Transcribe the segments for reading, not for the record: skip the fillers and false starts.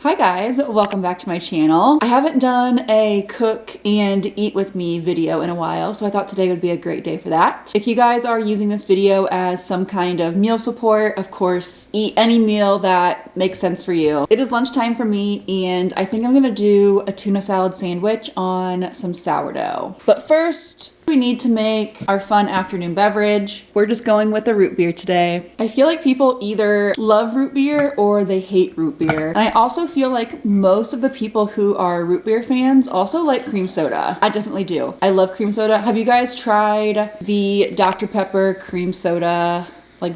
Hi guys, welcome back to my channel. I haven't done a cook and eat with me video in a while, so I thought today would be a great day for that. If you guys are using this video as some kind of meal support, of course, eat any meal that makes sense for you. It is lunchtime for me, and I think I'm gonna do a tuna salad sandwich on some sourdough. But first, we need to make our fun afternoon beverage. We're just going with a root beer today. I feel like people either love root beer or they hate root beer. And I also feel like most of the people who are root beer fans also like cream soda. I definitely do. I love cream soda. Have you guys tried the Dr. Pepper cream soda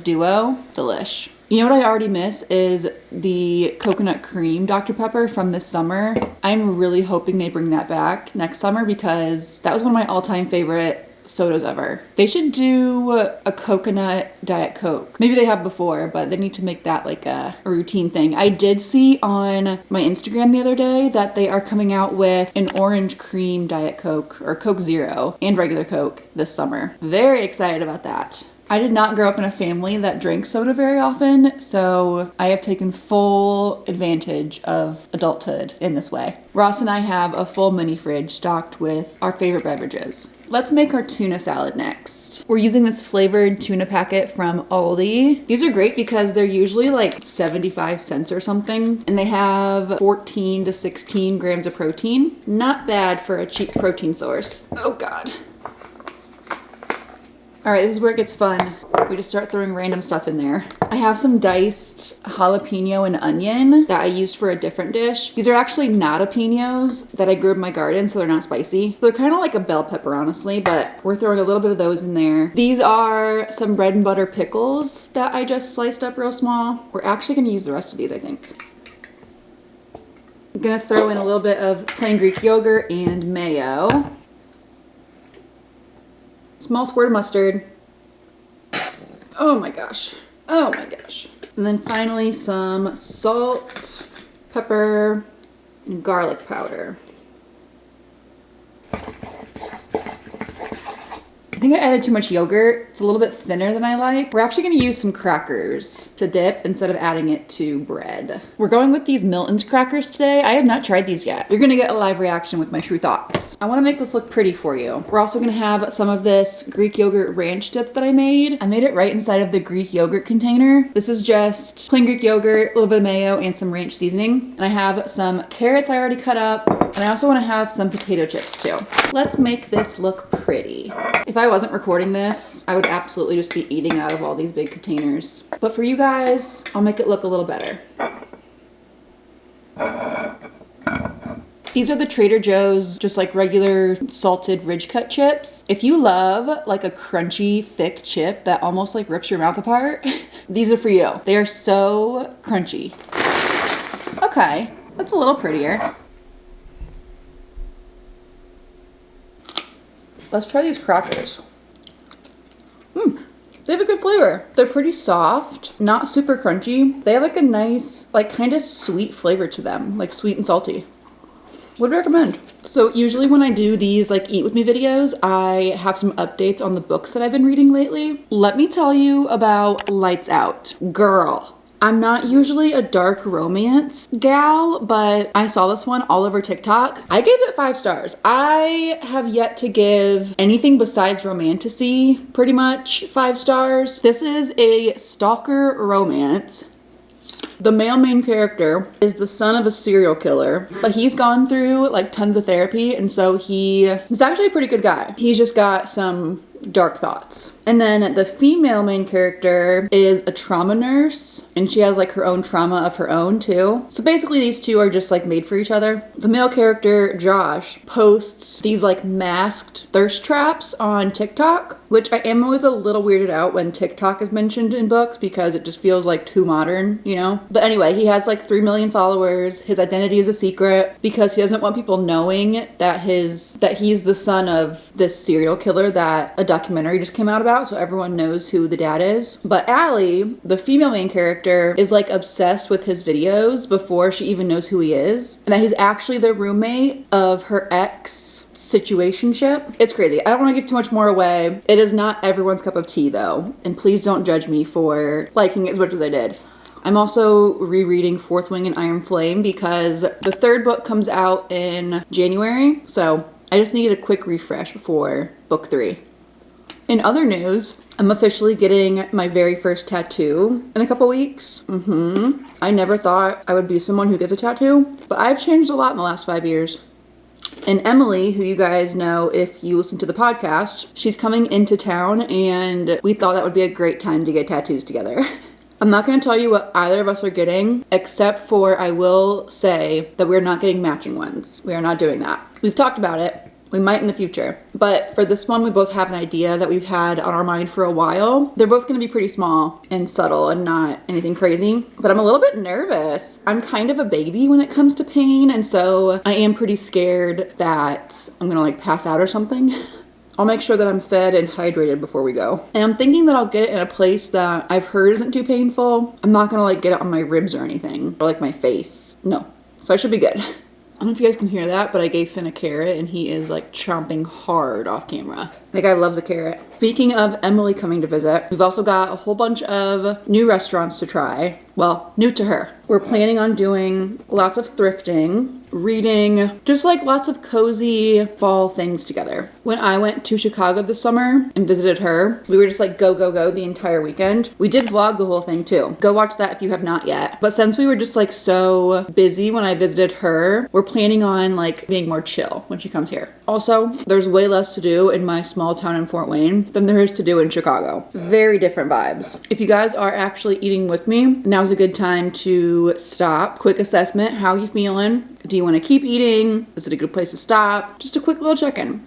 duo? Delish. You know what I already miss is the coconut cream Dr. Pepper from this summer. I'm really hoping they bring that back next summer because that was one of my all-time favorite sodas ever. They should do a coconut Diet Coke. Maybe they have before, but they need to make that like a routine thing. I did see on my Instagram the other day that they are coming out with an orange cream Diet Coke or Coke Zero and regular Coke this summer. Very excited about that. I did not grow up in a family that drank soda very often, so I have taken full advantage of adulthood in this way. Ross and I have a full mini fridge stocked with our favorite beverages. Let's make our tuna salad next. We're using this flavored tuna packet from Aldi. These are great because they're usually like 75 cents or something, and they have 14 to 16 grams of protein. Not bad for a cheap protein source. Oh God. All right, this is where it gets fun. We just start throwing random stuff in there. I have some diced jalapeno and onion that I used for a different dish. These are actually natapenos that I grew in my garden, so they're not spicy. They're kind of like a bell pepper, honestly, but we're throwing a little bit of those in there. These are some bread and butter pickles that I just sliced up real small. We're actually gonna use the rest of these, I think. I'm gonna throw in a little bit of plain Greek yogurt and mayo. Small squirt of mustard. Oh my gosh. Oh my gosh. And then finally some salt, pepper, and garlic powder. I think I added too much yogurt. It's a little bit thinner than I like. We're actually gonna use some crackers to dip instead of adding it to bread. We're going with these Milton's crackers today. I have not tried these yet. You're gonna get a live reaction with my true thoughts. I wanna make this look pretty for you. We're also gonna have some of this Greek yogurt ranch dip that I made. I made it right inside of the Greek yogurt container. This is just plain Greek yogurt, a little bit of mayo, and some ranch seasoning. And I have some carrots I already cut up. And I also wanna have some potato chips too. Let's make this look pretty. If I wasn't recording this, I would absolutely just be eating out of all these big containers. But for you guys, I'll make it look a little better. These are the Trader Joe's, just like regular salted ridge cut chips. If you love like a crunchy, thick chip that almost like rips your mouth apart, these are for you. They are so crunchy. Okay, that's a little prettier. Let's try these crackers. They have a good flavor. They're pretty soft, not super crunchy. They have like a nice, like kind of sweet flavor to them, like sweet and salty. Would recommend. So usually when I do these like eat with me videos, I have some updates on the books that I've been reading lately. Let me tell you about Lights Out. Girl. I'm not usually a dark romance gal, but I saw this one all over TikTok. I gave it 5 stars. I have yet to give anything besides romantasy pretty much 5 stars. This is a stalker romance. The male main character is the son of a serial killer, but he's gone through like tons of therapy, and so he's actually a pretty good guy. He's just got some dark thoughts. And then the female main character is a trauma nurse, and she has like her own trauma of her own too. So basically these two are just like made for each other. The male character, Josh, posts these like masked thirst traps on TikTok, which I am always a little weirded out when TikTok is mentioned in books because it just feels like too modern, you know? But anyway, he has like 3 million followers. His identity is a secret because he doesn't want people knowing that he's the son of this serial killer that a documentary just came out about, so everyone knows who the dad is. But Allie, the female main character, is like obsessed with his videos before she even knows who he is, and that he's actually the roommate of her ex situationship. It's crazy. I don't want to give too much more away. It is not everyone's cup of tea though, and please don't judge me for liking it as much as I did. I'm also rereading Fourth Wing and Iron Flame because the third book comes out in January. So I just needed a quick refresh before book 3. In other news, I'm officially getting my very first tattoo in a couple weeks. I never thought I would be someone who gets a tattoo, but I've changed a lot in the last 5 years. And Emily, who you guys know if you listen to the podcast, she's coming into town and we thought that would be a great time to get tattoos together. I'm not going to tell you what either of us are getting, except for I will say that we're not getting matching ones. We are not doing that. We've talked about it. We might in the future. But for this one, we both have an idea that we've had on our mind for a while. They're both going to be pretty small and subtle and not anything crazy. But I'm a little bit nervous. I'm kind of a baby when it comes to pain. And so I am pretty scared that I'm going to like pass out or something. I'll make sure that I'm fed and hydrated before we go. And I'm thinking that I'll get it in a place that I've heard isn't too painful. I'm not going to like get it on my ribs or anything. Or like my face. No. So I should be good. I don't know if you guys can hear that, but I gave Finn a carrot and he is like chomping hard off camera. The guy loves a carrot. Speaking of Emily coming to visit, we've also got a whole bunch of new restaurants to try. Well, new to her. We're planning on doing lots of thrifting, reading, just like lots of cozy fall things together. When I went to Chicago this summer and visited her, we were just like go, go, go the entire weekend. We did vlog the whole thing too. Go watch that if you have not yet. But since we were just like so busy when I visited her, we're planning on like being more chill when she comes here. Also, there's way less to do in my small town in Fort Wayne than there is to do in Chicago. Very different vibes. If you guys are actually eating with me, now's a good time to stop. Quick assessment, how you feeling? Do you want to keep eating? Is it a good place to stop? Just a quick little check-in.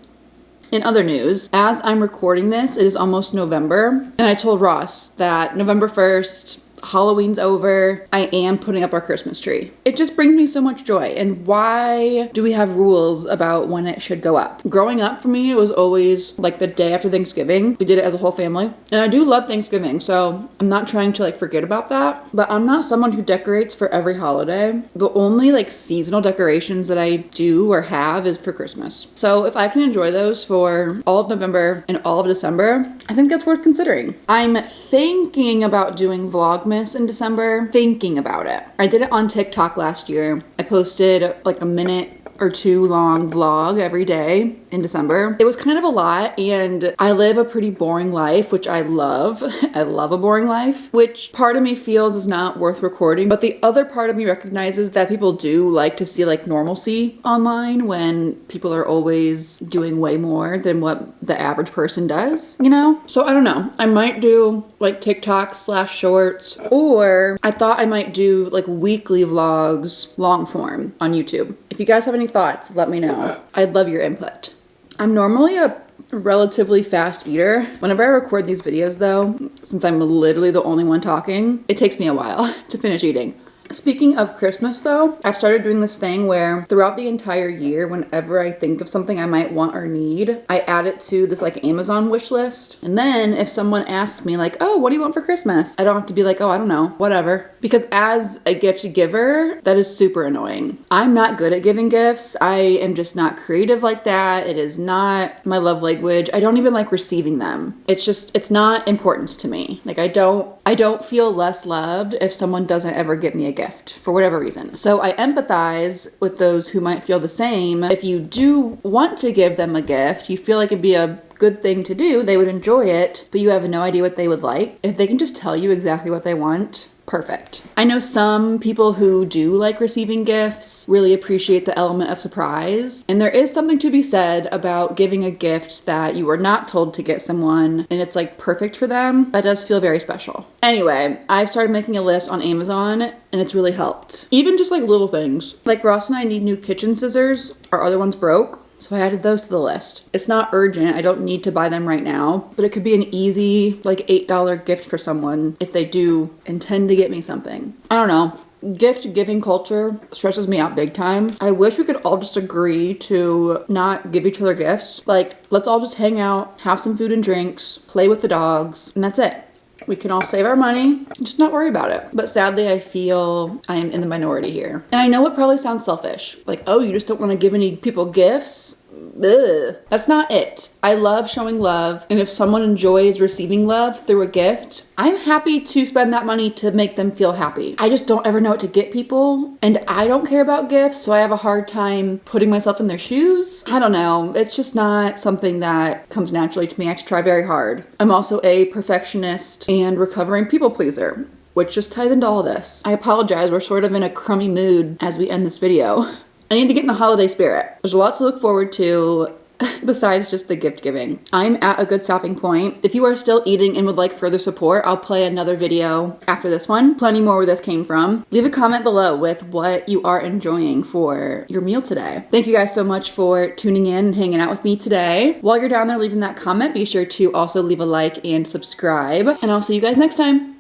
In other news, as I'm recording this, it is almost November, and I told Ross that November 1st, Halloween's over. I am putting up our Christmas tree. It just brings me so much joy. And why do we have rules about when it should go up? Growing up for me, it was always like the day after Thanksgiving. We did it as a whole family. And I do love Thanksgiving, so I'm not trying to like forget about that. But I'm not someone who decorates for every holiday. The only like seasonal decorations that I do or have is for Christmas. So if I can enjoy those for all of November and all of December, I think that's worth considering. I'm thinking about doing Vlogmas in December, thinking about it. I did it on TikTok last year. I posted like a minute or 2 long vlog every day in December. It was kind of a lot, and I live a pretty boring life, which I love. I love a boring life, which part of me feels is not worth recording, but the other part of me recognizes that people do like to see like normalcy online when people are always doing way more than what the average person does, you know? So I don't know. I might do like TikTok/shorts, or I thought I might do like weekly vlogs, long form on YouTube. If you guys have any thoughts, let me know. I'd love your input. I'm normally a relatively fast eater. Whenever I record these videos though, since I'm literally the only one talking, it takes me a while to finish eating. Speaking of Christmas though, I've started doing this thing where throughout the entire year, whenever I think of something I might want or need, I add it to this like Amazon wish list. And then if someone asks me like, oh, what do you want for Christmas? I don't have to be like, oh, I don't know, whatever. Because as a gift giver, that is super annoying. I'm not good at giving gifts. I am just not creative like that. It is not my love language. I don't even like receiving them. It's not important to me. Like I don't feel less loved if someone doesn't ever give me a gift for whatever reason. So I empathize with those who might feel the same. If you do want to give them a gift, you feel like it'd be a good thing to do, they would enjoy it, but you have no idea what they would like. If they can just tell you exactly what they want, perfect. I know some people who do like receiving gifts really appreciate the element of surprise. And there is something to be said about giving a gift that you were not told to get someone and it's like perfect for them. That does feel very special. Anyway, I've started making a list on Amazon and it's really helped. Even just like little things. Like Ross and I need new kitchen scissors. Our other ones broke. So I added those to the list. It's not urgent. I don't need to buy them right now, but it could be an easy like $8 gift for someone if they do intend to get me something. I don't know. Gift giving culture stresses me out big time. I wish we could all just agree to not give each other gifts. Like, let's all just hang out, have some food and drinks, play with the dogs, and that's it. We can all save our money, just not worry about it. But sadly, I feel I am in the minority here. And I know it probably sounds selfish. Like, oh, you just don't want to give any people gifts? ugh. That's not it. I love showing love, and if someone enjoys receiving love through a gift, I'm happy to spend that money to make them feel happy. I just don't ever know what to get people, and I don't care about gifts, so I have a hard time putting myself in their shoes. I don't know. It's just not something that comes naturally to me. I have to try very hard. I'm also a perfectionist and recovering people pleaser, which just ties into all this. I apologize. We're sort of in a crummy mood as we end this video. I need to get in the holiday spirit. There's a lot to look forward to besides just the gift giving. I'm at a good stopping point. If you are still eating and would like further support, I'll play another video after this one. Plenty more where this came from. Leave a comment below with what you are enjoying for your meal today. Thank you guys so much for tuning in and hanging out with me today. While you're down there leaving that comment, be sure to also leave a like and subscribe, and I'll see you guys next time.